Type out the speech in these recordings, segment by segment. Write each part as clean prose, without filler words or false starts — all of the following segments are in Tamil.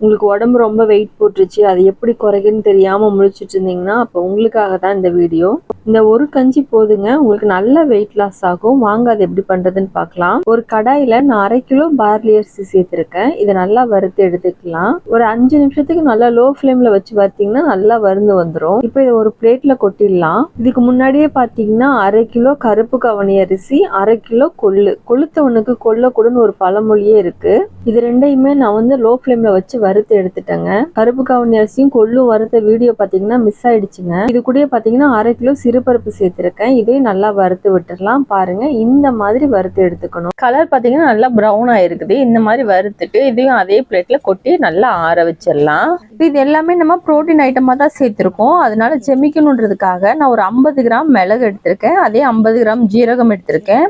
உங்களுக்கு உடம்பு ரொம்ப வெயிட் போட்டுருச்சு, அது எப்படி குறைக்குன்னு தெரியாம முழிச்சிட்டு இருந்தீங்கன்னா அப்போ உங்களுக்காக தான் இந்த வீடியோ. இந்த ஒரு கஞ்சி போதுங்க, உங்களுக்கு நல்ல வெயிட் லாஸ் ஆகும். வாங்க அது எப்படி பண்றதுன்னு பார்க்கலாம். ஒரு கடாயில நான் 1/2 கிலோ பார்லி அரிசி சேர்த்திருக்கேன். இதை நல்லா வறுத்து எடுத்துக்கலாம். ஒரு 5 நிமிஷத்துக்கு நல்லா லோ ஃப்ளேம்ல வச்சு வறுத்தீங்கன்னா நல்லா வறுந்து வந்துடும். இப்போ இதை ஒரு பிளேட்ல கொட்டிடலாம். இதுக்கு முன்னாடியே பார்த்தீங்கன்னா 1/2 கிலோ கருப்பு கவனி அரிசி, 1/2 கிலோ கொளுத்தவனுக்கு கொல்லக்கூடன்னு ஒரு பழமொழியே இருக்கு. இது ரெண்டையுமே நான் வந்து லோ ஃப்ளேம்ல வச்சு வறுத்து எடுத்துட்டேங்க. கருப்பு கவுனி அரிசியும் கொள்ளும் வறுத்த வீடியோ பாத்தீங்கன்னா மிஸ் ஆயிடுச்சுங்க. இது கூட பாத்தீங்கன்னா 1/2 கிலோ சிறுபருப்பு சேர்த்திருக்கேன். இதையும் நல்லா வறுத்து விட்டுடலாம். பாருங்க, இந்த மாதிரி வறுத்து எடுத்துக்கணும். கலர் பாத்தீங்கன்னா நல்லா ப்ரௌன் ஆயிருக்குது. இந்த மாதிரி வறுத்துட்டு இதையும் அதே பிளேட்ல கொட்டி நல்லா ஆற வச்சிடலாம். இது எல்லாமே நம்ம புரோட்டீன் ஐட்டமா தான் சேர்த்திருக்கோம். அதனால செமிக்கணுன்றதுக்காக நான் ஒரு 50 கிராம் மிளகு எடுத்திருக்கேன். அதே 50 கிராம் ஜீரகம் எடுத்திருக்கேன்.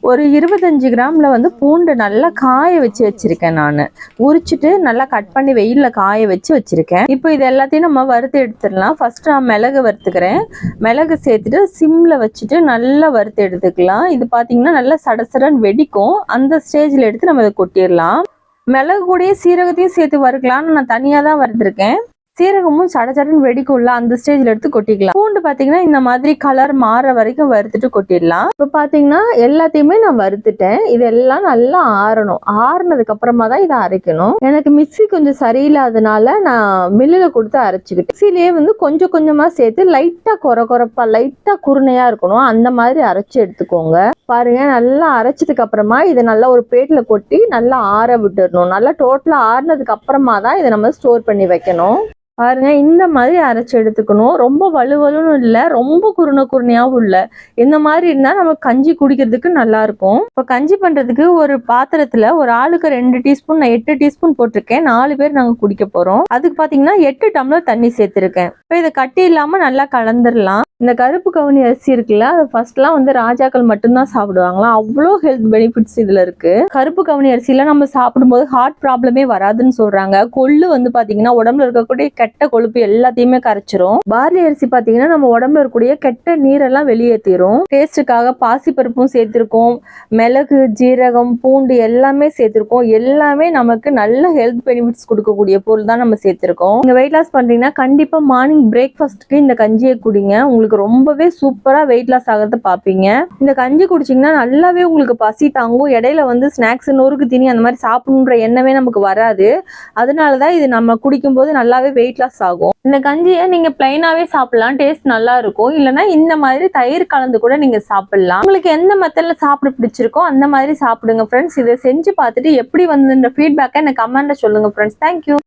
ஒரு 25 கிராம்ல வந்து பூண்டு நல்லா காய வச்சு வச்சிருக்கேன். நான் உரிச்சிட்டு நல்லா கட் பண்ணி வெயில்ல காய வச்சு வச்சிருக்கேன். இப்போ இது எல்லாத்தையும் நம்ம வறுத்து எடுத்துடலாம். ஃபர்ஸ்ட் நான் மிளகு வறுத்துக்கிறேன். மிளகு சேர்த்துட்டு சிம்ல வச்சுட்டு நல்லா வறுத்து எடுத்துக்கலாம். இது பாத்தீங்கன்னா நல்லா சடசடன்னு வெடிக்கும். அந்த ஸ்டேஜ்ல எடுத்து நம்ம இதை கொட்டிடலாம். மிளகு கூடயே சீரகத்தையும் சேர்த்து வறுக்கலாம்னு நான் தனியா தான் வறுத்துருக்கேன். சீரகமும் சடச்சடன்னு வெடிக்கும்ல, அந்த ஸ்டேஜ்ல எடுத்து கொட்டிக்கலாம். பூண்டு பாத்தீங்கன்னா இந்த மாதிரி கலர் மாற வரைக்கும் வறுத்துட்டு கொட்டிடலாம். இப்ப பாத்தீங்கன்னா எல்லாத்தையுமே நான் வறுத்துட்டேன். இதெல்லாம் நல்லா ஆறணும். ஆறுனதுக்கு அப்புறமா தான் இதை அரைக்கணும். எனக்கு மிக்ஸி கொஞ்சம் சரியில்லாதனால நான் மில்லுல கொடுத்து அரைச்சுக்கிட்டேன். மிக்ஸிலேயே வந்து கொஞ்சம் கொஞ்சமா சேர்த்து லைட்டா கொரப்பா லைட்டா குருணையா இருக்கணும், அந்த மாதிரி அரைச்சு எடுத்துக்கோங்க. பாருங்க, நல்லா அரைச்சதுக்கு அப்புறமா இதை நல்லா ஒரு பிளேட்ல கொட்டி நல்லா ஆற விட்டுறணும். நல்லா டோட்டலா ஆறுனதுக்கு அப்புறமா தான் இதை நம்ம ஸ்டோர் பண்ணி வைக்கணும். பாருங்க, இந்த மாதிரி அரைச்சு எடுத்துக்கணும். ரொம்ப வலுவலுன்னு இல்லை, ரொம்ப குருணையாவும் இல்லை. இந்த மாதிரி இருந்தா நம்ம கஞ்சி குடிக்கிறதுக்கு நல்லா இருக்கும். இப்போ கஞ்சி பண்றதுக்கு ஒரு பாத்திரத்துல ஒரு ஆளுக்கு 2 டீஸ்பூன், நான் 8 டீஸ்பூன் போட்டிருக்கேன். 4 பேர் நாங்க குடிக்க போறோம். அதுக்கு பாத்தீங்கன்னா 8 டம்ளர் தண்ணி சேர்த்திருக்கேன். இப்போ இதை கட்டி இல்லாம நல்லா கலந்துடலாம். இந்த கருப்பு கவுனி அரிசி இருக்குல்ல, அது ஃபர்ஸ்ட்லாம் வந்து ராஜாக்கள் மட்டும்தான் சாப்பிடுவாங்களாம். அவ்வளோ ஹெல்த் பெனிஃபிட்ஸ் இதுல இருக்கு. கருப்பு கவுனி அரிசியில நம்ம சாப்பிடும்போது ஹார்ட் ப்ராப்ளமே வராதுன்னு சொல்றாங்க. கொள்ளு வந்து பாத்தீங்கன்னா உடம்புல இருக்கக்கூடிய கெட்ட கொழுப்பு எல்லாத்தையுமே கரைச்சிரும். பார்லி அரிசி பாத்தீங்கன்னா நம்ம உடம்புல இருக்கக்கூடிய கெட்ட நீரெல்லாம் வெளியேற்றிரும். டேஸ்ட்டுக்காக பாசிப்பருப்பும் சேர்த்திருக்கோம், மிளகு, ஜீரகம், பூண்டு எல்லாமே சேர்த்திருக்கோம். எல்லாமே நமக்கு நல்ல ஹெல்த் பெனிஃபிட்ஸ் கொடுக்கக்கூடிய பொருள் தான் நம்ம சேர்த்திருக்கோம். நீங்க வெயிட் லாஸ் பண்றீங்கன்னா கண்டிப்பா மார்னிங் பிரேக்ஃபாஸ்ட்க்கு இந்த கஞ்சியை குடிங்க. உங்களுக்கு ரொம்பவே சூப்பரா வெயிட் லாஸ் ஆகிறத பாப்பீங்க. இந்த கஞ்சி குடிச்சீங்கன்னா நல்லாவே உங்களுக்கு பசி தாங்கும். இடையில வந்து ஸ்நாக்ஸ், நொறுக்கு தீனி அந்த மாதிரி சாப்பிடணுன்ற எண்ணமே நமக்கு வராது. அதனாலதான் இது நம்ம குடிக்கும் போது நல்லாவே வெயிட் லாஸ் ஆகும். இந்த கஞ்சியை நீங்க பிளைனாவே சாப்பிடலாம், டேஸ்ட் நல்லா இருக்கும். இல்லைன்னா இந்த மாதிரி தயிர் கலந்து கூட நீங்க சாப்பிடலாம். உங்களுக்கு எந்த மெத்தட்ல சாப்பிட பிடிச்சிருக்கோ அந்த மாதிரி சாப்பிடுங்க ஃப்ரெண்ட்ஸ். இதை செஞ்சு பார்த்துட்டு எப்படி வந்து ஃபீட்பேக்கை எனக்கு கமெண்ட்ல சொல்லுங்க ஃப்ரெண்ட்ஸ். தேங்க்யூ.